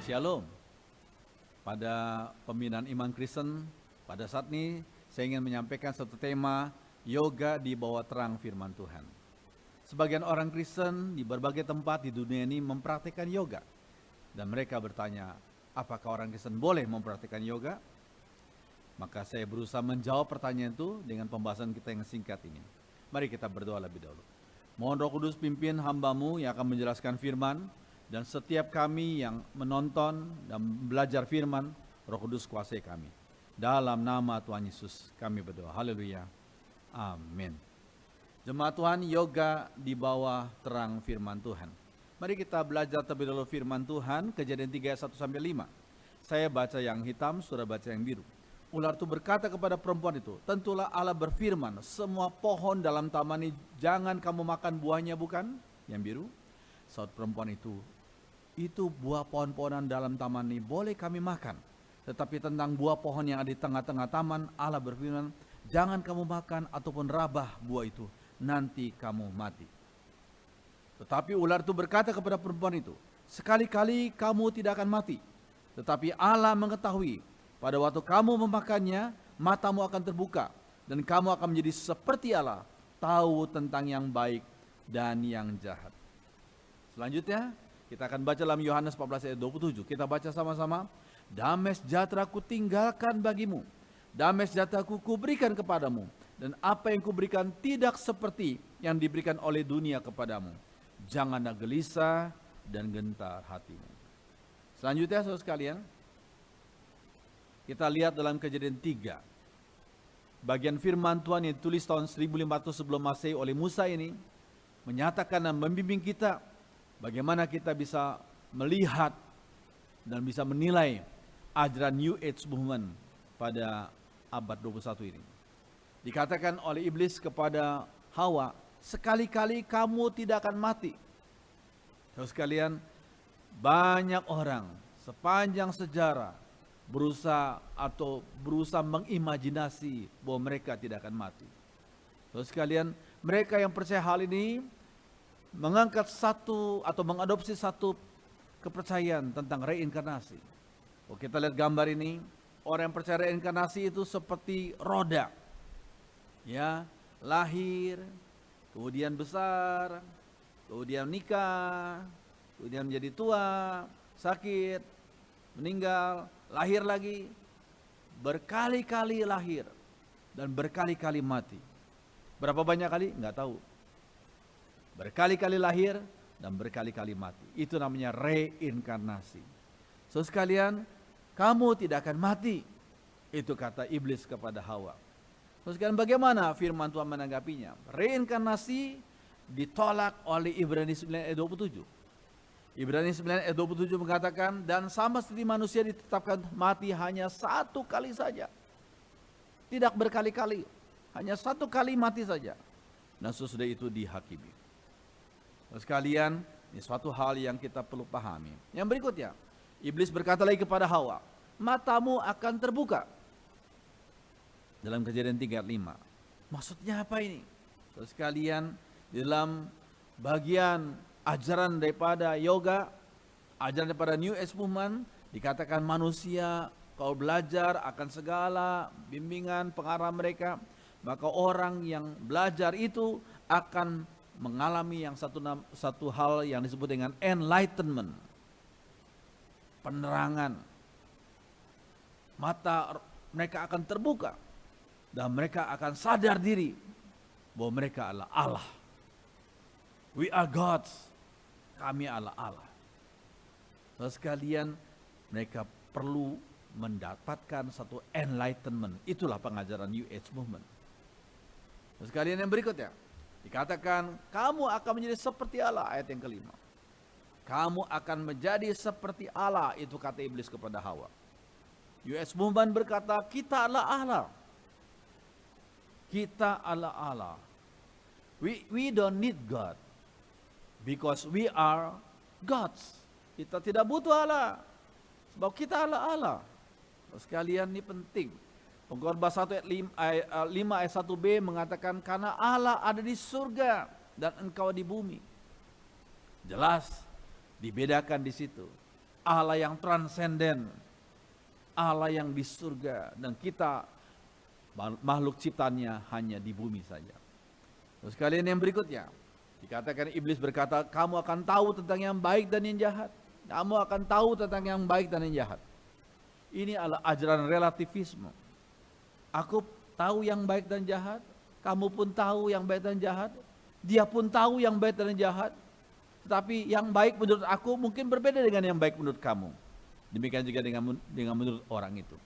Shalom. Pada pembinaan iman Kristen, pada saat ini saya ingin menyampaikan satu tema, yoga di bawah terang firman Tuhan. Sebagian orang Kristen di berbagai tempat di dunia ini mempraktikkan yoga. Dan mereka bertanya, apakah orang Kristen boleh mempraktikkan yoga? Maka saya berusaha menjawab pertanyaan itu dengan pembahasan kita yang singkat ini. Mari kita berdoa lebih dahulu. Mohon Roh Kudus pimpin hamba-Mu yang akan menjelaskan firman, dan setiap kami yang menonton dan belajar firman, Roh Kudus kuasai kami. Dalam nama Tuhan Yesus kami berdoa. Haleluya. Amin. Jemaat Tuhan, yoga di bawah terang firman Tuhan. Mari kita belajar terlebih dahulu firman Tuhan, Kejadian 3 ayat 1-5. Saya baca yang hitam, saudara baca yang biru. Ular itu berkata kepada perempuan itu, tentulah Allah berfirman, semua pohon dalam taman ini jangan kamu makan buahnya, bukan? Yang biru. Saat perempuan itu buah pohon-pohonan dalam taman ini boleh kami makan. Tetapi tentang buah pohon yang ada di tengah-tengah taman, Allah berfirman, jangan kamu makan ataupun rabah buah itu, nanti kamu mati. Tetapi ular itu berkata kepada perempuan itu, sekali-kali kamu tidak akan mati. Tetapi Allah mengetahui, pada waktu kamu memakannya, matamu akan terbuka, dan kamu akan menjadi seperti Allah, tahu tentang yang baik dan yang jahat. Selanjutnya, kita akan baca dalam Yohanes 14 ayat 27. Kita baca sama-sama. Damai sejahtera ku tinggalkan bagimu, damai sejahtera ku berikan kepadamu, dan apa yang kuberikan tidak seperti yang diberikan oleh dunia kepadamu. Janganlah gelisah dan gentar hatimu. Selanjutnya saudara sekalian, kita lihat dalam Kejadian 3. Bagian firman Tuhan yang ditulis tahun 1500 sebelum Masehi oleh Musa ini menyatakan dan membimbing kita bagaimana kita bisa melihat dan bisa menilai ajaran New Age Movement pada abad 21 ini. Dikatakan oleh iblis kepada Hawa, sekali-kali kamu tidak akan mati. Terus sekalian, banyak orang sepanjang sejarah berusaha mengimajinasi bahwa mereka tidak akan mati. Terus sekalian, mereka yang percaya hal ini mengangkat satu atau mengadopsi satu kepercayaan tentang reinkarnasi. Kalau kita lihat gambar ini, orang yang percaya reinkarnasi itu seperti roda. Ya, lahir, kemudian besar, kemudian nikah, kemudian menjadi tua, sakit, meninggal, lahir lagi, berkali-kali lahir dan berkali-kali mati. Berapa banyak kali? Enggak tahu. Berkali-kali lahir dan berkali-kali mati. Itu namanya reinkarnasi. So sekalian, kamu tidak akan mati. Itu kata iblis kepada Hawa. So sekalian, bagaimana firman Tuhan menanggapinya? Reinkarnasi ditolak oleh Ibrani 9 ayat 27. Ibrani 9 ayat 27 mengatakan, dan sama seperti manusia ditetapkan mati hanya satu kali saja. Tidak berkali-kali. Hanya satu kali mati saja. Nah sesudah itu dihakimi. Sekalian, ini suatu hal yang kita perlu pahami. Yang berikutnya, iblis berkata lagi kepada Hawa, matamu akan terbuka. Dalam Kejadian 3 ayat 5. Maksudnya apa ini? Sekalian, di dalam bagian ajaran daripada yoga, ajaran daripada New Age Movement, dikatakan manusia kalau belajar akan segala bimbingan pengarah mereka, maka orang yang belajar itu akan mengalami yang satu hal yang disebut dengan enlightenment, penerangan. Mata mereka akan terbuka dan mereka akan sadar diri bahwa mereka adalah Allah. We are gods. Kami adalah Allah. Lalu sekalian, mereka perlu mendapatkan satu enlightenment. Itulah pengajaran New Age Movement. Lalu sekalian, yang berikutnya, dikatakan kamu akan menjadi seperti Allah, ayat yang kelima. Kamu akan menjadi seperti Allah, itu kata iblis kepada Hawa. US Movement berkata kita adalah Allah. Kita adalah Allah. We don't need God because we are gods. Kita tidak butuh Allah sebab kita adalah Allah. Sekalian, ini penting. Pengkhotbah 1 ayat 5 ayat 1b mengatakan karena Allah ada di surga dan engkau di bumi. Jelas dibedakan di situ. Allah yang transenden, Allah yang di surga, dan kita makhluk ciptaannya hanya di bumi saja. Terus kalian yang berikutnya, dikatakan iblis berkata, kamu akan tahu tentang yang baik dan yang jahat. Kamu akan tahu tentang yang baik dan yang jahat. Ini adalah ajaran relativisme. Aku tahu yang baik dan jahat, kamu pun tahu yang baik dan jahat, dia pun tahu yang baik dan yang jahat. Tetapi yang baik menurut aku mungkin berbeda dengan yang baik menurut kamu. Demikian juga dengan menurut orang itu.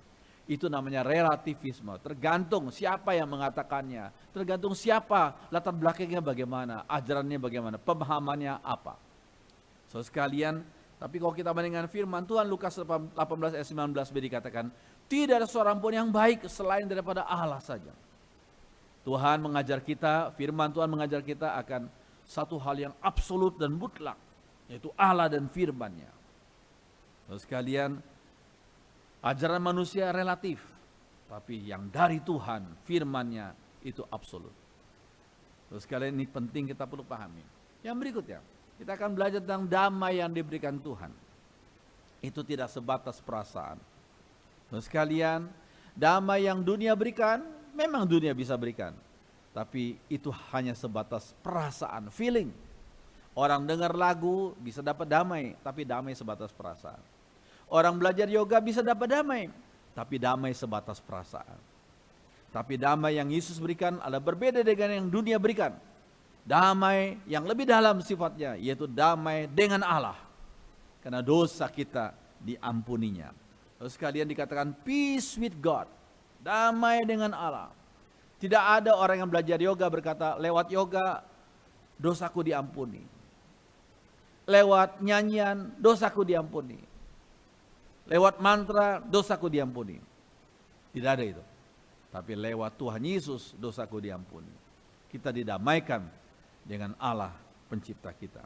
Itu namanya relativisme. Tergantung siapa yang mengatakannya. Tergantung siapa, latar belakangnya bagaimana, ajarannya bagaimana, pemahamannya apa. So sekalian, tapi kalau kita bandingkan firman Tuhan, Lukas 18 ayat 19b dikatakan, tidak ada seorang pun yang baik selain daripada Allah saja. Tuhan mengajar kita, firman Tuhan mengajar kita akan satu hal yang absolut dan mutlak, yaitu Allah dan firman-Nya. Terus sekalian, ajaran manusia relatif, tapi yang dari Tuhan, firman-Nya itu absolut. Terus sekalian, ini penting kita perlu pahami. Yang berikutnya, kita akan belajar tentang damai yang diberikan Tuhan. Itu tidak sebatas perasaan. Terus sekalian, damai yang dunia berikan, memang dunia bisa berikan. Tapi itu hanya sebatas perasaan, feeling. Orang dengar lagu bisa dapat damai, tapi damai sebatas perasaan. Orang belajar yoga bisa dapat damai, tapi damai sebatas perasaan. Tapi damai yang Yesus berikan adalah berbeda dengan yang dunia berikan. Damai yang lebih dalam sifatnya, yaitu damai dengan Allah. Karena dosa kita diampuninya. Terus sekalian dikatakan peace with God, damai dengan Allah. Tidak ada orang yang belajar yoga berkata, lewat yoga dosaku diampuni. Lewat nyanyian dosaku diampuni. Lewat mantra dosaku diampuni. Tidak ada itu. Tapi lewat Tuhan Yesus dosaku diampuni. Kita didamaikan dengan Allah pencipta kita.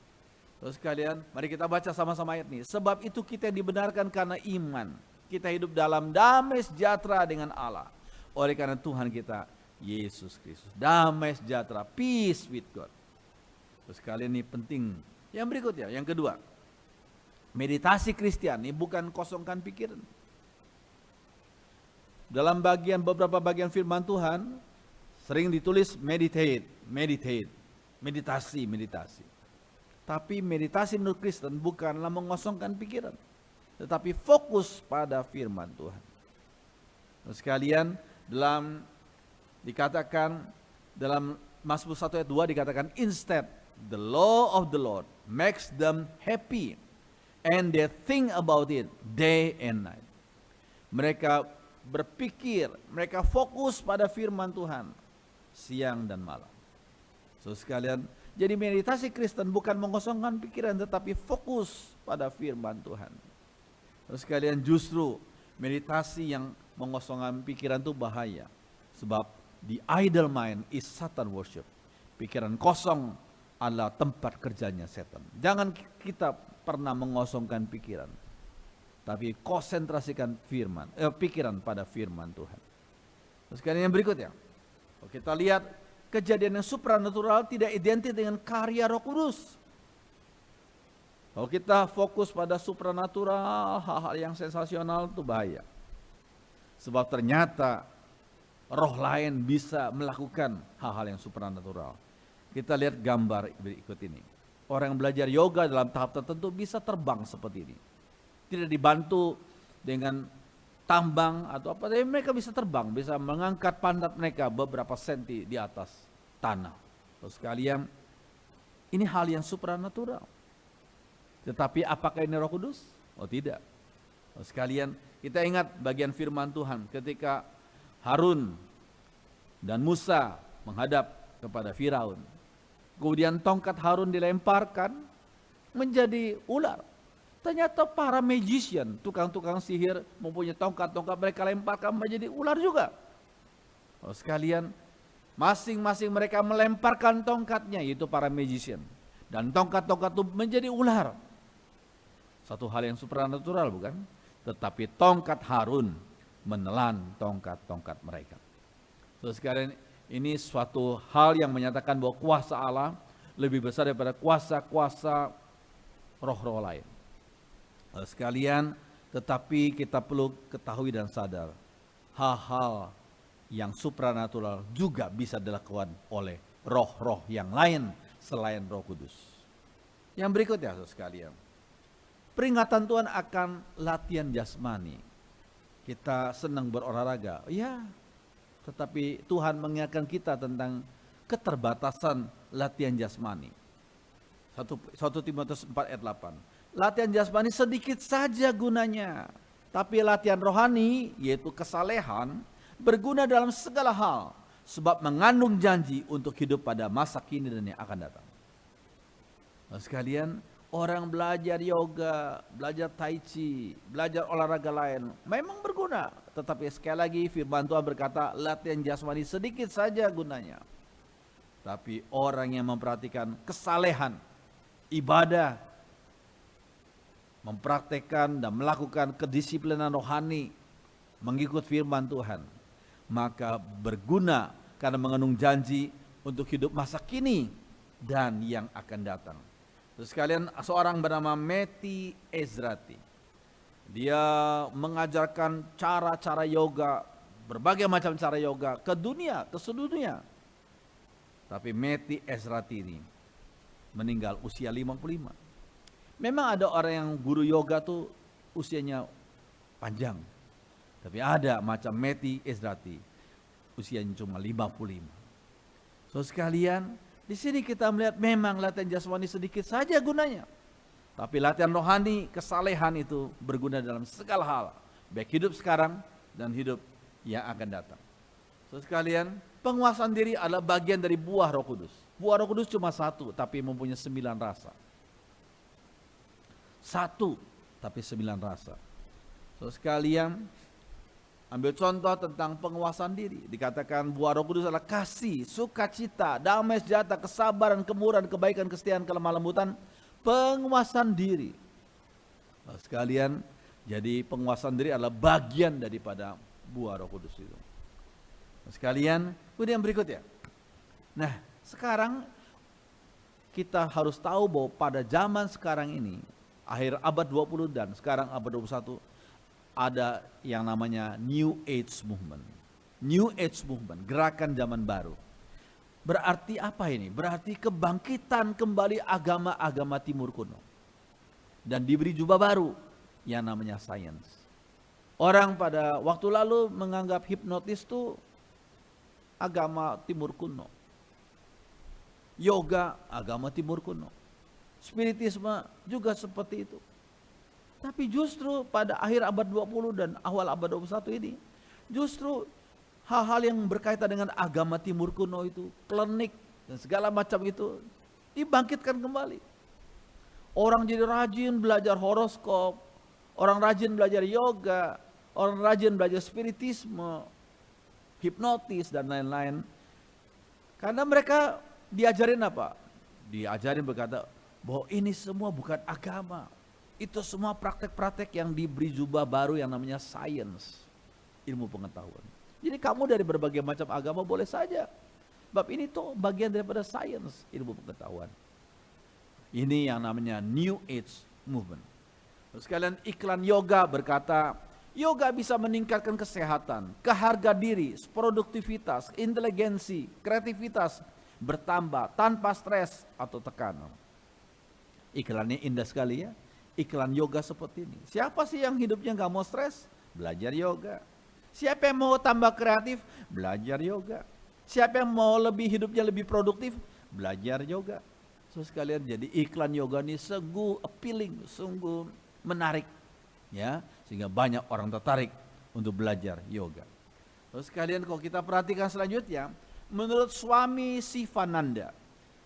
Terus sekalian, mari kita baca sama-sama ayat ini. Sebab itu kita dibenarkan karena iman. Kita hidup dalam damai sejahtera dengan Allah. Oleh karena Tuhan kita Yesus Kristus, damai sejahtera, peace with God. Terus kalian ini penting. Yang berikutnya, yang kedua, meditasi Kristen ini bukan kosongkan pikiran. Dalam beberapa bagian firman Tuhan sering ditulis meditasi. Tapi meditasi menurut Kristen bukanlah mengosongkan pikiran, tetapi fokus pada firman Tuhan. Terus kalian dikatakan dalam Mazmur 1 ayat 2 dikatakan, instead the law of the Lord makes them happy and they think about it day and night. Mereka berpikir, mereka fokus pada firman Tuhan siang dan malam. So sekalian, jadi meditasi Kristen bukan mengosongkan pikiran tetapi fokus pada firman Tuhan. So sekalian, justru meditasi yang mengosongkan pikiran itu bahaya. Sebab the idle mind is Satan worship. Pikiran kosong adalah tempat kerjanya setan. Jangan kita pernah mengosongkan pikiran, tapi konsentrasikan pikiran pada firman Tuhan. Terus sekarang yang berikutnya, kalau kita lihat kejadian yang supranatural tidak identik dengan karya Roh Kudus. Kalau kita fokus pada supranatural, hal-hal yang sensasional itu bahaya. Sebab ternyata roh lain bisa melakukan hal-hal yang supranatural. Kita lihat gambar berikut ini. Orang yang belajar yoga dalam tahap tertentu bisa terbang seperti ini. Tidak dibantu dengan tambang atau apa, tapi mereka bisa terbang, bisa mengangkat pantat mereka beberapa senti di atas tanah. Terus sekalian, ini hal yang supranatural. Tetapi apakah ini Roh Kudus? Oh tidak. Terus sekalian, kita ingat bagian firman Tuhan ketika Harun dan Musa menghadap kepada Firaun. Kemudian tongkat Harun dilemparkan menjadi ular. Ternyata para magician, tukang-tukang sihir mempunyai tongkat-tongkat, mereka lemparkan menjadi ular juga. Oh, sekalian, masing-masing mereka melemparkan tongkatnya, yaitu para magician. Dan tongkat-tongkat itu menjadi ular. Satu hal yang supranatural bukan? Tetapi tongkat Harun menelan tongkat-tongkat mereka. Terus sekarang ini suatu hal yang menyatakan bahwa kuasa Allah lebih besar daripada kuasa-kuasa roh-roh lain. Sekalian, tetapi kita perlu ketahui dan sadar, hal-hal yang supranatural juga bisa dilakukan oleh roh-roh yang lain selain Roh Kudus. Yang berikutnya, saudara sekalian, peringatan Tuhan akan latihan jasmani. Kita senang berolahraga, ya, tetapi Tuhan mengingatkan kita tentang keterbatasan latihan jasmani. 1 Timotius 4 ayat 8. Latihan jasmani sedikit saja gunanya, tapi latihan rohani, yaitu kesalehan, berguna dalam segala hal, sebab mengandung janji untuk hidup pada masa kini dan yang akan datang. Nah, sekalian, orang belajar yoga, belajar tai chi, belajar olahraga lain memang berguna, tetapi sekali lagi firman Tuhan berkata latihan jasmani sedikit saja gunanya. Tapi orang yang memperhatikan kesalehan, ibadah, mempraktekkan dan melakukan kedisiplinan rohani, mengikut firman Tuhan, maka berguna karena mengandung janji untuk hidup masa kini dan yang akan datang. Terus sekalian, seorang bernama Matthew Ezrati, dia mengajarkan cara-cara yoga, berbagai macam cara yoga ke dunia, ke seluruh dunia. Tapi Matthew Ezrati ini meninggal usia 55. Memang ada orang yang guru yoga tuh usianya panjang. Tapi ada macam Matthew Ezrati, usianya cuma 55. So sekalian, di sini kita melihat memang latihan jasmani sedikit saja gunanya. Tapi latihan rohani, kesalehan itu berguna dalam segala hal. Baik hidup sekarang dan hidup yang akan datang. So sekalian, penguasaan diri adalah bagian dari buah Roh Kudus. Buah Roh Kudus cuma satu, tapi mempunyai 9 rasa. Satu, tapi 9 rasa. So sekalian, ambil contoh tentang penguasaan diri. Dikatakan buah Roh Kudus adalah kasih, sukacita, damai sejahtera, kesabaran, kemurahan, kebaikan, kesetiaan, kelemah lembutan, penguasaan diri. Nah, sekalian, jadi penguasaan diri adalah bagian daripada buah Roh Kudus itu. Nah, sekalian, kemudian berikutnya. Nah, sekarang kita harus tahu bahwa pada zaman sekarang ini, akhir abad 20 dan sekarang abad 21, ada yang namanya New Age Movement. New Age Movement, gerakan zaman baru. Berarti apa ini? Berarti kebangkitan kembali agama-agama timur kuno. Dan diberi jubah baru yang namanya sains. Orang pada waktu lalu menganggap hipnotis itu agama timur kuno. Yoga, agama timur kuno. Spiritisme juga seperti itu. Tapi justru pada akhir abad 20 dan awal abad 21 ini, justru hal-hal yang berkaitan dengan agama timur kuno itu, klinik dan segala macam itu dibangkitkan kembali. Orang jadi rajin belajar horoskop, orang rajin belajar yoga, orang rajin belajar spiritisme, hipnotis dan lain-lain. Karena mereka diajarin apa? Diajarin berkata bahwa ini semua bukan agama. Itu semua praktek-praktek yang diberi jubah baru yang namanya sains, ilmu pengetahuan. Jadi kamu dari berbagai macam agama boleh saja. Bab ini tuh bagian daripada sains, ilmu pengetahuan. Ini yang namanya New Age Movement. Sekalian iklan yoga berkata, yoga bisa meningkatkan kesehatan, keharga diri, produktivitas, inteligensi, kreativitas bertambah tanpa stres atau tekanan. Iklannya indah sekali ya. Iklan yoga seperti ini. Siapa sih yang hidupnya gak mau stres? Belajar yoga. Siapa yang mau tambah kreatif? Belajar yoga. Siapa yang mau hidupnya lebih produktif? Belajar yoga. So sekalian, jadi iklan yoga ini sungguh appealing, sungguh menarik, ya, sehingga banyak orang tertarik untuk belajar yoga. So sekalian, kalau kita perhatikan selanjutnya, menurut Swami Sivananda,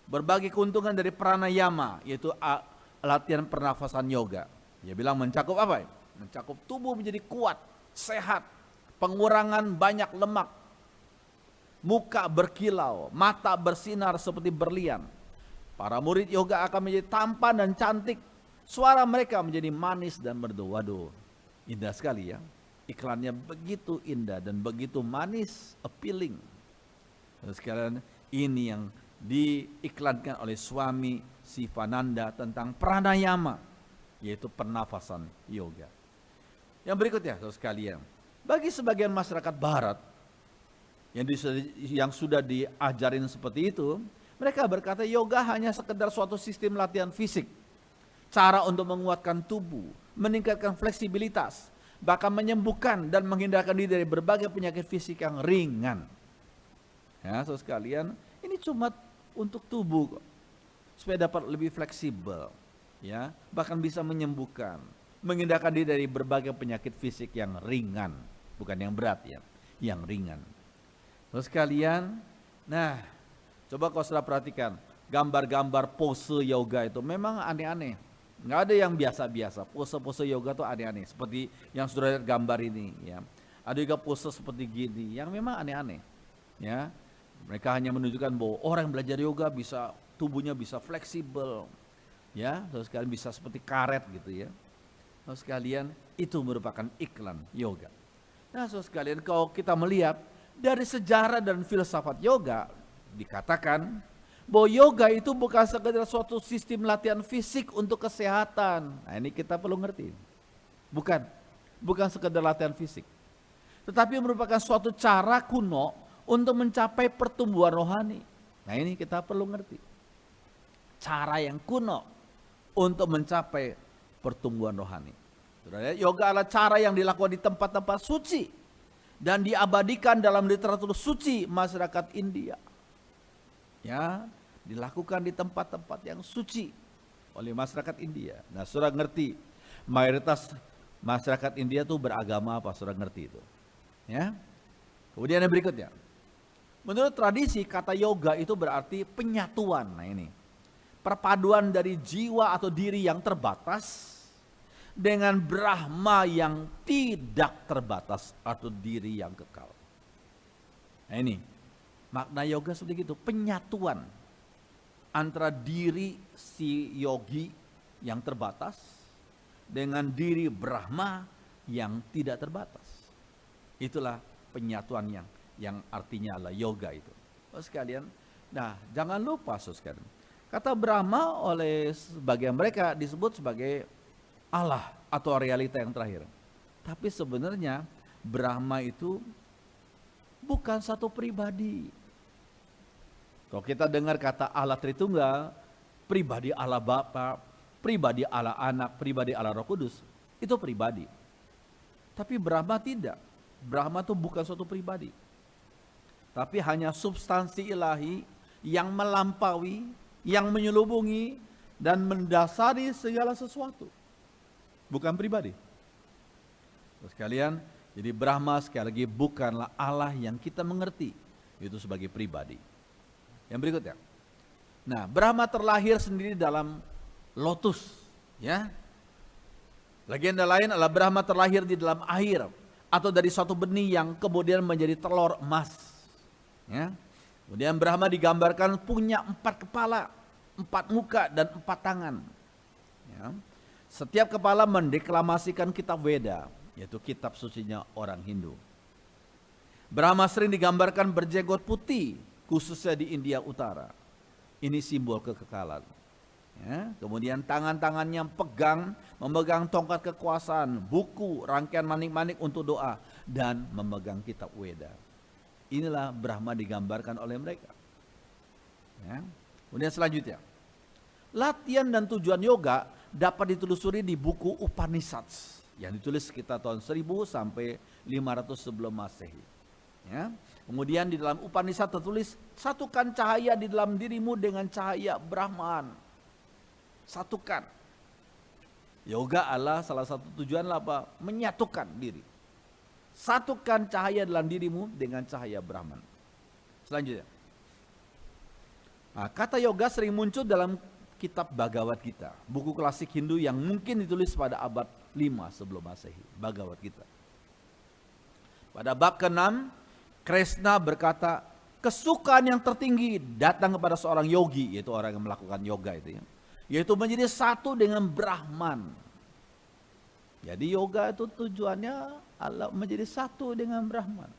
berbagai keuntungan dari pranayama, yaitu latihan pernafasan yoga. Dia bilang mencakup apa? Mencakup tubuh menjadi kuat, sehat, pengurangan banyak lemak, muka berkilau, mata bersinar seperti berlian. Para murid yoga akan menjadi tampan dan cantik, suara mereka menjadi manis dan merdu. Waduh, indah sekali ya. Iklannya begitu indah dan begitu manis, appealing. Sekalian, ini yang diiklankan oleh Swami Sivananda tentang pranayama. yaitu pernafasan yoga. Yang berikutnya, saudara sekalian, bagi sebagian masyarakat barat yang sudah diajarin seperti itu, mereka berkata yoga hanya sekedar suatu sistem latihan fisik, cara untuk menguatkan tubuh, meningkatkan fleksibilitas, bahkan menyembuhkan dan menghindarkan diri dari berbagai penyakit fisik yang ringan. Ya, saudara sekalian, ini cuma untuk tubuh kok, supaya dapat lebih fleksibel, ya, bahkan bisa menyembuhkan, menghindarkan diri dari berbagai penyakit fisik yang ringan, bukan yang berat ya, yang ringan. Saudara sekalian, nah, coba kau sudah perhatikan gambar-gambar pose yoga itu memang aneh-aneh. Nggak ada yang biasa-biasa. Pose-pose yoga tuh aneh-aneh. Seperti yang sudah lihat gambar ini. Ya. Ada juga pose seperti gini yang memang aneh-aneh. Ya. Mereka hanya menunjukkan bahwa orang yang belajar yoga bisa, tubuhnya bisa fleksibel. Ya, terus sekalian bisa seperti karet gitu ya. Terus sekalian itu merupakan iklan yoga. Nah, terus sekalian kalau kita melihat dari sejarah dan filsafat yoga, dikatakan bahwa yoga itu bukan sekedar suatu sistem latihan fisik untuk kesehatan. Nah, ini kita perlu ngerti. Bukan sekedar latihan fisik. Tetapi merupakan suatu cara kuno untuk mencapai pertumbuhan rohani. Nah, ini kita perlu ngerti. Cara yang kuno untuk mencapai pertumbuhan rohani. Yoga adalah cara yang dilakukan di tempat-tempat suci dan diabadikan dalam literatur suci masyarakat India. Ya, dilakukan di tempat-tempat yang suci oleh masyarakat India. Nah, saudara ngerti mayoritas masyarakat India tuh beragama apa? Saudara ngerti itu. Ya. Kemudian yang berikutnya. Menurut tradisi kata yoga itu berarti penyatuan. Nah, ini. Perpaduan dari jiwa atau diri yang terbatas dengan Brahma yang tidak terbatas atau diri yang kekal. Nah, ini makna yoga seperti itu, penyatuan antara diri si yogi yang terbatas dengan diri Brahma yang tidak terbatas. Itulah penyatuan yang artinya adalah yoga itu. Sekalian, nah jangan lupa sekalian, kata Brahma oleh sebagian mereka disebut sebagai Allah atau realita yang terakhir. Tapi sebenarnya Brahma itu bukan satu pribadi. Kalau kita dengar kata Allah Tritunggal, pribadi Allah Bapa, pribadi Allah Anak, pribadi Allah Roh Kudus, itu pribadi. Tapi Brahma tidak. Brahma itu bukan suatu pribadi. Tapi hanya substansi ilahi yang melampaui, yang menyelubungi dan mendasari segala sesuatu. Bukan pribadi. Terus sekalian, jadi Brahma sekali lagi bukanlah Allah yang kita mengerti itu sebagai pribadi. Yang berikutnya. Nah, Brahma terlahir sendiri dalam lotus, ya. Legenda lain adalah Brahma terlahir di dalam air atau dari suatu benih yang kemudian menjadi telur emas. Ya. Kemudian Brahma digambarkan punya 4 kepala, 4 muka dan 4 tangan. Ya. Setiap kepala mendeklamasikan kitab Veda, yaitu kitab sucinya orang Hindu. Brahma sering digambarkan berjenggot putih, khususnya di India Utara. Ini simbol kekekalan. Ya, kemudian tangan-tangannya memegang tongkat kekuasaan, buku, rangkaian manik-manik untuk doa, dan memegang kitab Veda. Inilah Brahma digambarkan oleh mereka. Ya. Kemudian selanjutnya, latihan dan tujuan yoga dapat ditelusuri di buku Upanishads yang ditulis sekitar tahun 1000 sampai 500 sebelum Masehi. Ya. Kemudian di dalam Upanishad tertulis, satukan cahaya di dalam dirimu dengan cahaya Brahman. Satukan. Yoga adalah salah satu tujuan apa? Menyatukan diri. Satukan cahaya dalam dirimu dengan cahaya Brahman. Selanjutnya. Nah, kata yoga sering muncul dalam kitab Bhagavad Gita, buku klasik Hindu yang mungkin ditulis pada abad 5 sebelum Masehi, Bhagavad Gita. Pada bab ke-6, Krishna berkata, kesukaan yang tertinggi datang kepada seorang yogi, yaitu orang yang melakukan yoga itu ya, yaitu menjadi satu dengan Brahman. Jadi yoga itu tujuannya adalah menjadi satu dengan Brahman.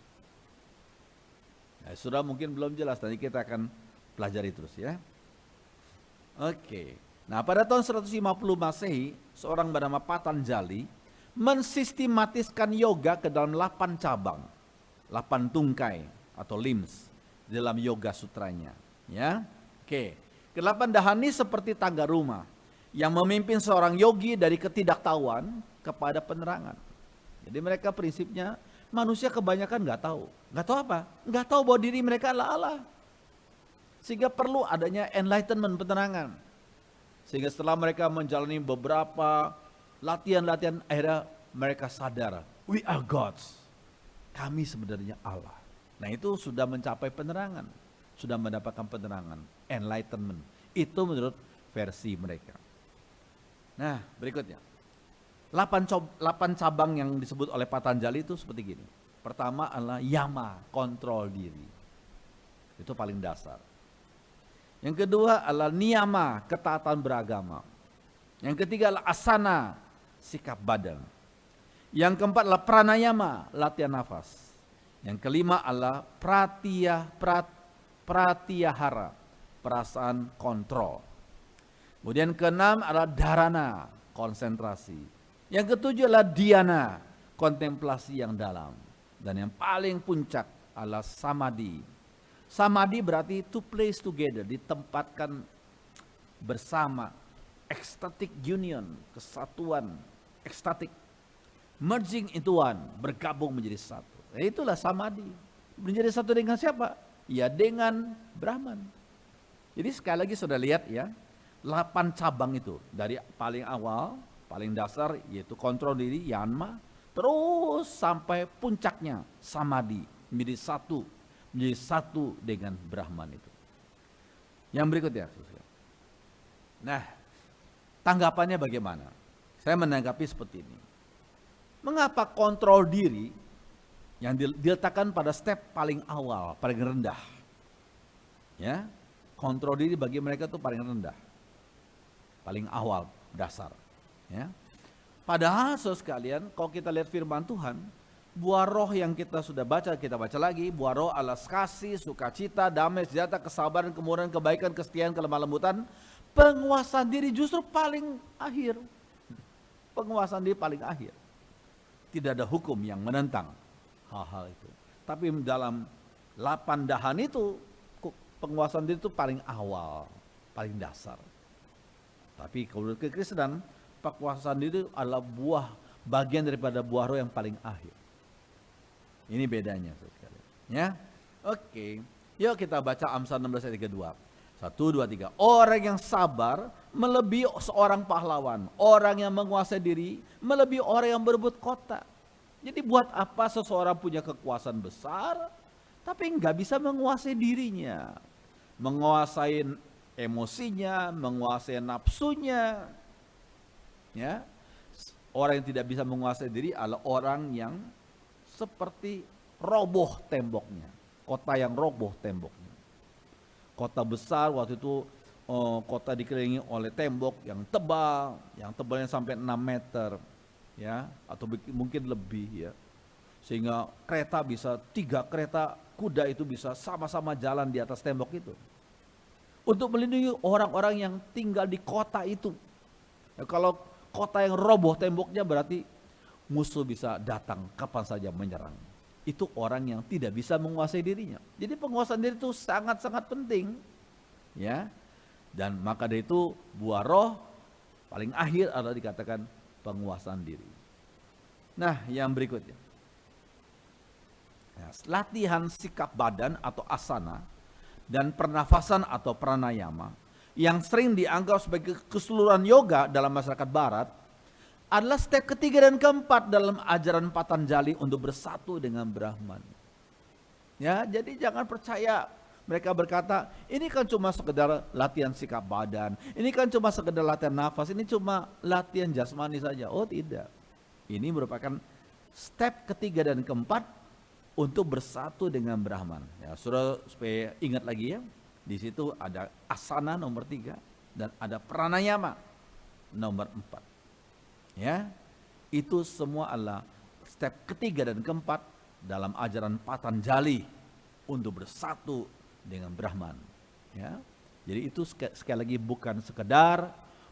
Nah, sudah mungkin belum jelas, nanti kita akan pelajari terus ya. Oke, Nah, pada tahun 150 Masehi, seorang bernama Patanjali mensistematiskan yoga ke dalam 8 cabang, 8 tungkai atau limbs dalam yoga sutranya. Ya, oke. Ke-8 dahani seperti tangga rumah yang memimpin seorang yogi dari ketidaktahuan kepada penerangan. Jadi mereka prinsipnya manusia kebanyakan nggak tahu apa? Nggak tahu bahwa diri mereka adalah Allah. Sehingga perlu adanya enlightenment, penerangan. Sehingga setelah mereka menjalani beberapa latihan-latihan, akhirnya mereka sadar, we are gods. Kami sebenarnya Allah. Nah, itu sudah mencapai penerangan, sudah mendapatkan penerangan, enlightenment. Itu menurut versi mereka. Nah, berikutnya. 8 cabang yang disebut oleh Patanjali itu seperti gini. Pertama adalah yama, kontrol diri. Itu paling dasar. Yang kedua adalah niyama, ketaatan beragama. Yang ketiga adalah asana, sikap badan. Yang keempat adalah pranayama, latihan nafas. Yang kelima adalah pratyahara, perasaan kontrol. Kemudian keenam adalah dharana, konsentrasi. Yang ketujuh adalah dhyana, kontemplasi yang dalam. Dan yang paling puncak adalah samadhi. Samadhi berarti to place together, ditempatkan bersama, ecstatic union, kesatuan, ecstatic, merging into one, bergabung menjadi satu. Nah, itulah samadhi. Menjadi satu dengan siapa? Ya dengan Brahman. Jadi sekali lagi sudah lihat ya, 8 cabang itu dari paling awal, paling dasar yaitu kontrol diri, yanma, terus sampai puncaknya samadhi, menjadi satu dengan Brahman itu. Yang berikutnya. Nah, tanggapannya bagaimana? Saya menanggapi seperti ini. Mengapa kontrol diri yang diletakkan pada step paling awal, paling rendah? Ya, kontrol diri bagi mereka itu paling rendah, paling awal, dasar. Ya. Padahal saudara sekalian, kalau kita lihat firman Tuhan, buah roh yang kita sudah baca, kita baca lagi, buah roh adalah kasih, sukacita, damai, sejahtera, kesabaran, kemurahan, kebaikan, kesetiaan, kelemah lembutan. Penguasaan diri justru paling akhir. Penguasaan diri paling akhir. Tidak ada hukum yang menentang hal-hal itu. Tapi dalam 8 dahan itu, penguasaan diri itu paling awal, paling dasar. Tapi kalau kekristenan, penguasaan diri adalah bagian daripada buah roh yang paling akhir. Ini bedanya, saudara. Ya, oke. Yuk kita baca Amsal 16 ayat 32. 1, 2, 3. Orang yang sabar melebihi seorang pahlawan. Orang yang menguasai diri melebihi orang yang berebut kota. Jadi buat apa seseorang punya kekuasaan besar, tapi nggak bisa menguasai dirinya, menguasai emosinya, menguasai nafsunya. Ya, orang yang tidak bisa menguasai diri adalah orang yang seperti roboh temboknya, kota yang roboh temboknya. Kota besar waktu itu, kota dikelilingi oleh tembok yang tebal, yang tebalnya sampai 6 meter, ya, atau mungkin lebih, ya, sehingga kereta bisa 3 kereta kuda itu bisa sama-sama jalan di atas tembok itu, untuk melindungi orang-orang yang tinggal di kota itu. Ya, kalau kota yang roboh temboknya berarti musuh bisa datang kapan saja menyerang. Itu orang yang tidak bisa menguasai dirinya. Jadi penguasaan diri itu sangat-sangat penting. Ya. Dan maka dari itu buah roh paling akhir adalah dikatakan penguasaan diri. Nah, yang berikutnya. Nah, latihan sikap badan atau asana dan pernafasan atau pranayama yang sering dianggap sebagai keseluruhan yoga dalam masyarakat barat adalah step ketiga dan keempat dalam ajaran Patanjali untuk bersatu dengan Brahman. Ya, jadi jangan percaya mereka berkata, ini kan cuma sekedar latihan sikap badan, ini kan cuma sekedar latihan nafas, ini cuma latihan jasmani saja. Oh tidak, ini merupakan step ketiga dan keempat untuk bersatu dengan Brahman. Ya, saudara supaya ingat lagi ya, di situ ada asana nomor 3 dan ada pranayama nomor 4. Ya, itu semua adalah step ketiga dan keempat dalam ajaran Patanjali untuk bersatu dengan Brahman. Ya, jadi itu sekali lagi bukan sekedar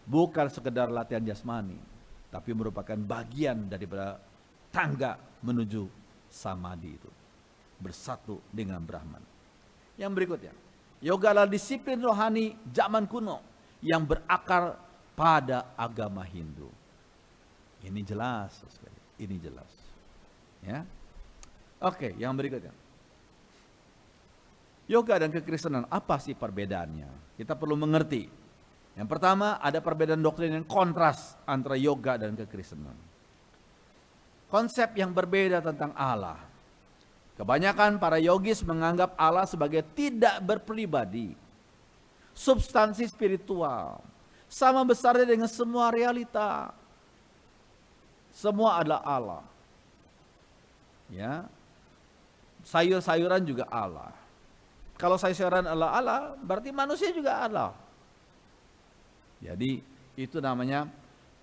bukan sekedar latihan jasmani, tapi merupakan bagian daripada tangga menuju samadhi itu, bersatu dengan Brahman. Yang berikutnya, yoga adalah disiplin rohani zaman kuno yang berakar pada agama Hindu. Ini jelas sekali, ini jelas. Ya, oke, yang berikutnya. Yoga dan kekristenan, apa sih perbedaannya? Kita perlu mengerti. Yang pertama, ada perbedaan doktrin yang kontras antara yoga dan kekristenan. Konsep yang berbeda tentang Allah. Kebanyakan para yogis menganggap Allah sebagai tidak berpribadi, substansi spiritual, sama besarnya dengan semua realita. Semua adalah Allah. Ya, sayur-sayuran juga Allah. Kalau sayuran adalah Allah, berarti manusia juga Allah. Jadi itu namanya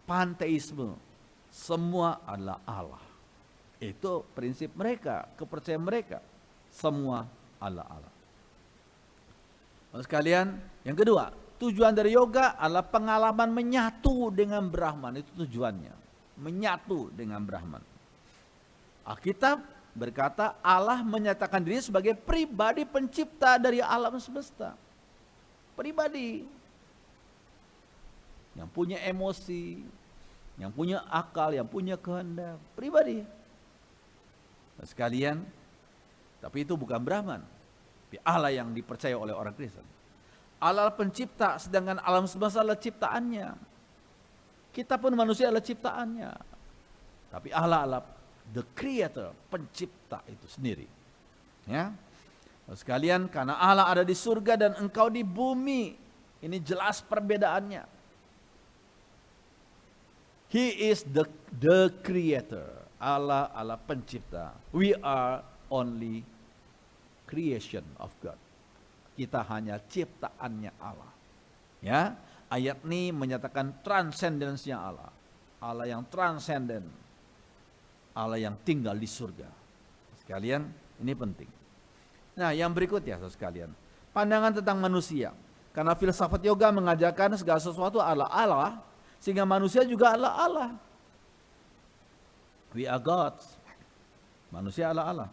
panteisme. Semua adalah Allah. Itu prinsip mereka, kepercayaan mereka. Semua adalah Allah. Lalu sekalian, yang kedua, tujuan dari yoga adalah pengalaman menyatu dengan Brahman. Itu tujuannya, menyatu dengan Brahman. Alkitab berkata Allah menyatakan diri sebagai pribadi pencipta dari alam semesta. Pribadi. Yang punya emosi, yang punya akal, yang punya kehendak. Pribadi. Nah, sekalian, tapi itu bukan Brahman. Tapi Allah yang dipercaya oleh orang Kristen. Allah pencipta, sedangkan alam semesta adalah ciptaannya. Kita pun manusia adalah ciptaannya. Tapi Allah adalah the creator, pencipta itu sendiri. Ya. Sekalian, karena Allah ada di surga dan engkau di bumi. Ini jelas perbedaannya. He is the creator. Allah adalah pencipta. We are only creation of God. Kita hanya ciptaannya Allah. Ya. Ayat ini menyatakan transcendensinya Allah. Allah yang transcendent. Allah yang tinggal di surga. Sekalian, ini penting. Nah, yang berikutnya sekalian, pandangan tentang manusia. Karena filsafat yoga mengajarkan segala sesuatu adalah Allah, sehingga manusia juga adalah Allah. We are gods. Manusia adalah Allah.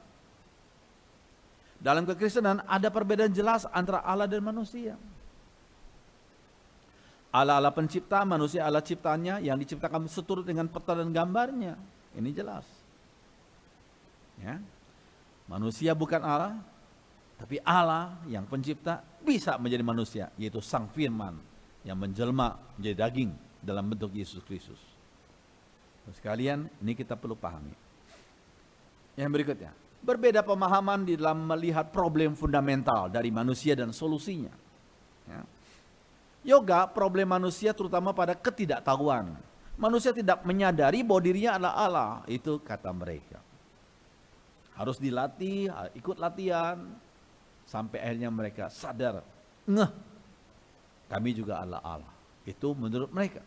Dalam kekristenan ada perbedaan jelas antara Allah dan manusia. Allah adalah pencipta, manusia adalah ciptaannya yang diciptakan seturut dengan peta dan gambarnya. Ini jelas. Ya. Manusia bukan Allah, tapi Allah yang pencipta bisa menjadi manusia, yaitu Sang Firman yang menjelma menjadi daging dalam bentuk Yesus Kristus. Sekalian, ini kita perlu pahami. Yang berikutnya, berbeda pemahaman di dalam melihat problem fundamental dari manusia dan solusinya. Ya. Yoga, problem manusia terutama pada ketidaktahuan. Manusia tidak menyadari bahwa dirinya adalah Allah. Itu kata mereka. Harus dilatih, ikut latihan. Sampai akhirnya mereka sadar. Ngeh. Kami juga adalah Allah. Itu menurut mereka.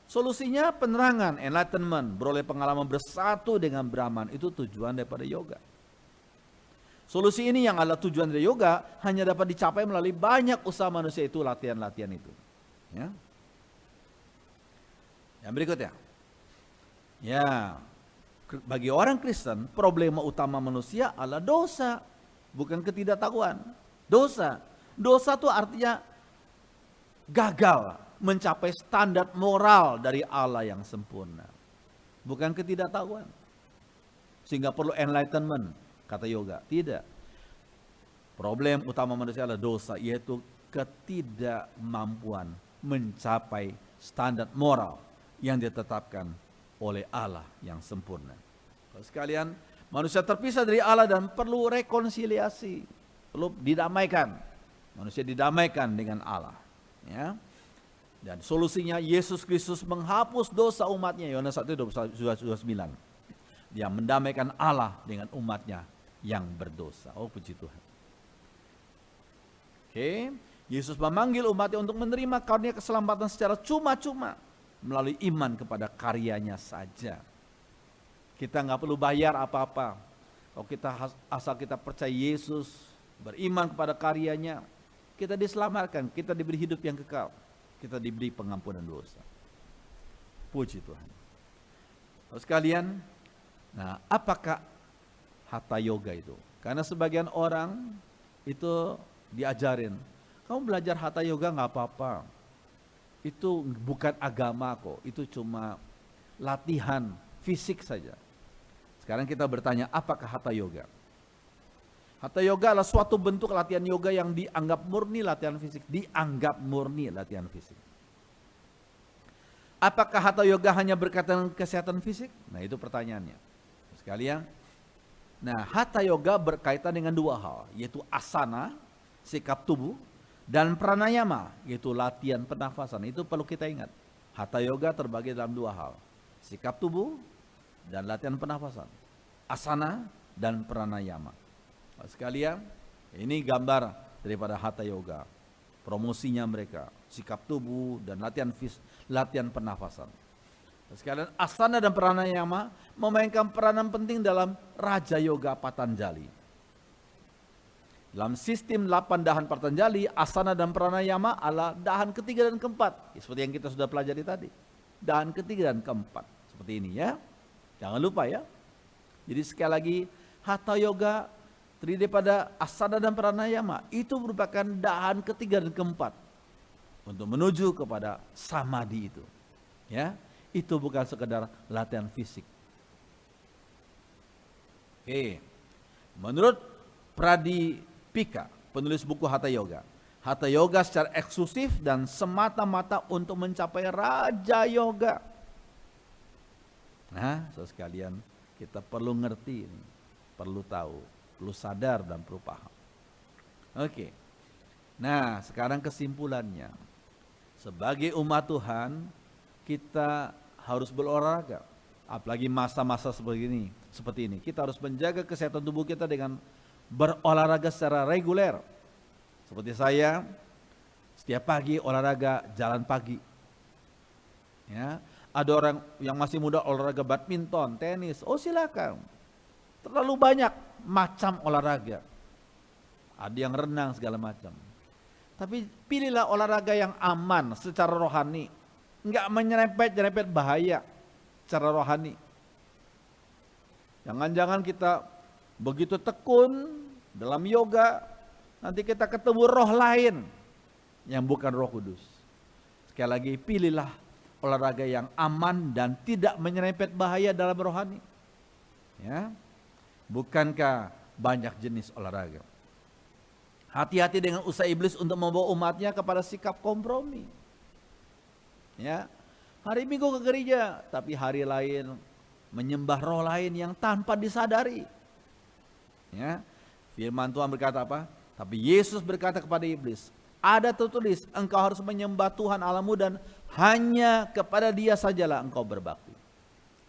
Solusinya penerangan, enlightenment. Beroleh pengalaman bersatu dengan Brahman. Itu tujuan daripada yoga. Solusi ini yang adalah tujuan dari yoga. Hanya dapat dicapai melalui banyak usaha manusia itu. Latihan-latihan itu. Ya. Yang berikutnya, ya, bagi orang Kristen, problema utama manusia adalah dosa, bukan ketidaktahuan. Dosa itu artinya gagal mencapai standar moral dari Allah yang sempurna, bukan ketidaktahuan. Sehingga perlu enlightenment, kata yoga. Tidak. Problem utama manusia adalah dosa, yaitu ketidakmampuan mencapai standar moral yang ditetapkan oleh Allah yang sempurna. Sekalian, manusia terpisah dari Allah dan perlu rekonsiliasi, perlu didamaikan. Manusia didamaikan dengan Allah. Ya. Dan solusinya Yesus Kristus menghapus dosa umatnya. Yohanes 1:29. Dia mendamaikan Allah dengan umatnya yang berdosa. Oh, puji Tuhan. Oke, Yesus memanggil umatnya untuk menerima karunia keselamatan secara cuma-cuma. Melalui iman kepada karyanya saja. Kita nggak perlu bayar apa-apa. Kalau kita asal kita percaya Yesus, beriman kepada karyanya, kita diselamatkan, kita diberi hidup yang kekal, kita diberi pengampunan dosa. Puji Tuhan. Terus sekalian, nah apakah hatha yoga itu? Karena sebagian orang itu diajarin, kamu belajar hatha yoga nggak apa-apa, itu bukan agama kok, itu cuma latihan fisik saja. Sekarang kita bertanya, apakah hatha yoga? Hatha yoga adalah suatu bentuk latihan yoga yang dianggap murni latihan fisik. Dianggap murni latihan fisik. Apakah hatha yoga hanya berkaitan dengan kesehatan fisik? Nah itu pertanyaannya. Sekalian, nah hatha yoga berkaitan dengan dua hal, yaitu asana, sikap tubuh, dan pranayama, yaitu latihan pernafasan. Itu perlu kita ingat. Hatha yoga terbagi dalam dua hal, sikap tubuh dan latihan pernafasan. Asana dan pranayama. Sekalian, ini gambar daripada hatha yoga. Promosinya mereka, sikap tubuh dan latihan pernafasan. Sekalian, asana dan pranayama memainkan peranan penting dalam Raja Yoga Patanjali. Dalam sistem 8 dahan Patanjali, asana dan pranayama adalah dahan ketiga dan keempat. Seperti yang kita sudah pelajari tadi. Dahan ketiga dan keempat. Seperti ini ya. Jangan lupa ya. Jadi sekali lagi, hatha yoga terdiri pada asana dan pranayama. Itu merupakan dahan ketiga dan keempat. Untuk menuju kepada samadhi itu. Ya, itu bukan sekedar latihan fisik. Oke. Menurut Pradipika, penulis buku Hatha Yoga. Hatha Yoga secara eksklusif dan semata-mata untuk mencapai Raja Yoga. Nah, saudara sekalian, kita perlu ngerti ini, perlu tahu, perlu sadar dan perlu paham. Oke. Nah, sekarang kesimpulannya. Sebagai umat Tuhan, kita harus berolahraga. Apalagi masa-masa seperti ini. Kita harus menjaga kesehatan tubuh kita dengan berolahraga secara reguler. Seperti saya, setiap pagi olahraga jalan pagi. Ya, ada orang yang masih muda olahraga badminton, tenis, oh silakan. Terlalu banyak macam olahraga. Ada yang renang segala macam. Tapi pilihlah olahraga yang aman secara rohani. Enggak menyerempet-nyerempet bahaya secara rohani. Jangan-jangan kita begitu tekun dalam yoga, nanti kita ketemu roh lain yang bukan Roh Kudus. Sekali lagi, pilihlah olahraga yang aman dan tidak menyerempet bahaya dalam rohani. Ya, bukankah banyak jenis olahraga? Hati-hati dengan usaha iblis untuk membawa umatnya kepada sikap kompromi. Ya, hari Minggu ke gereja, tapi hari lain menyembah roh lain yang tanpa disadari. Ya, firman Tuhan berkata apa? Tapi Yesus berkata kepada iblis, ada tertulis, engkau harus menyembah Tuhan Allahmu dan hanya kepada Dia sajalah engkau berbakti.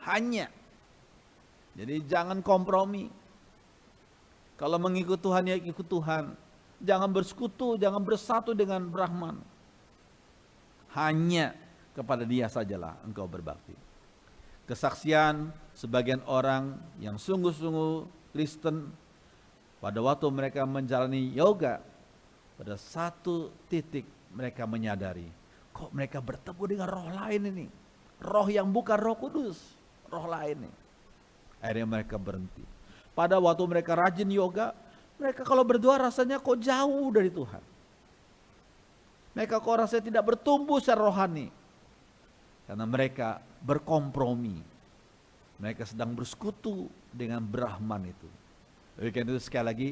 Hanya. Jadi jangan kompromi. Kalau mengikut Tuhan ya ikut Tuhan. Jangan bersekutu, jangan bersatu dengan Brahman. Hanya kepada Dia sajalah engkau berbakti. Kesaksian sebagian orang yang sungguh-sungguh Kristen pada waktu mereka menjalani yoga, pada satu titik mereka menyadari, kok mereka bertemu dengan roh lain ini, roh yang bukan Roh Kudus, roh lain ini. Akhirnya mereka berhenti. Pada waktu mereka rajin yoga, mereka kalau berdoa rasanya kok jauh dari Tuhan. Mereka kok rasanya tidak bertumbuh secara rohani. Karena mereka berkompromi. Mereka sedang bersekutu dengan Brahman itu. Oleh karena itu sekali lagi,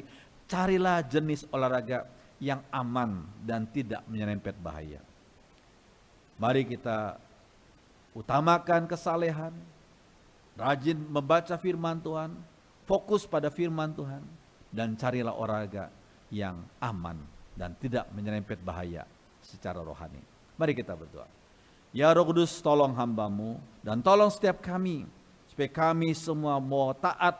carilah jenis olahraga yang aman dan tidak menyerempet bahaya. Mari kita utamakan kesalehan, rajin membaca firman Tuhan, fokus pada firman Tuhan, dan carilah olahraga yang aman dan tidak menyerempet bahaya secara rohani. Mari kita berdoa. Ya Roh Kudus, tolong hamba-Mu dan tolong setiap kami, supaya kami semua mau taat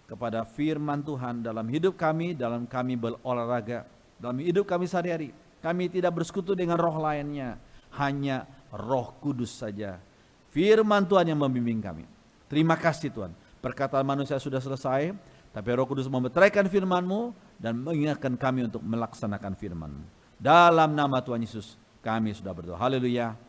kepada firman Tuhan dalam hidup kami, dalam kami berolahraga, dalam hidup kami sehari-hari. Kami tidak bersekutu dengan roh lainnya, hanya Roh Kudus saja. Firman Tuhan yang membimbing kami. Terima kasih Tuhan. Perkataan manusia sudah selesai, tapi Roh Kudus memeteraikan firman-Mu dan mengingatkan kami untuk melaksanakan firman-Mu. Dalam nama Tuhan Yesus kami sudah berdoa. Haleluya.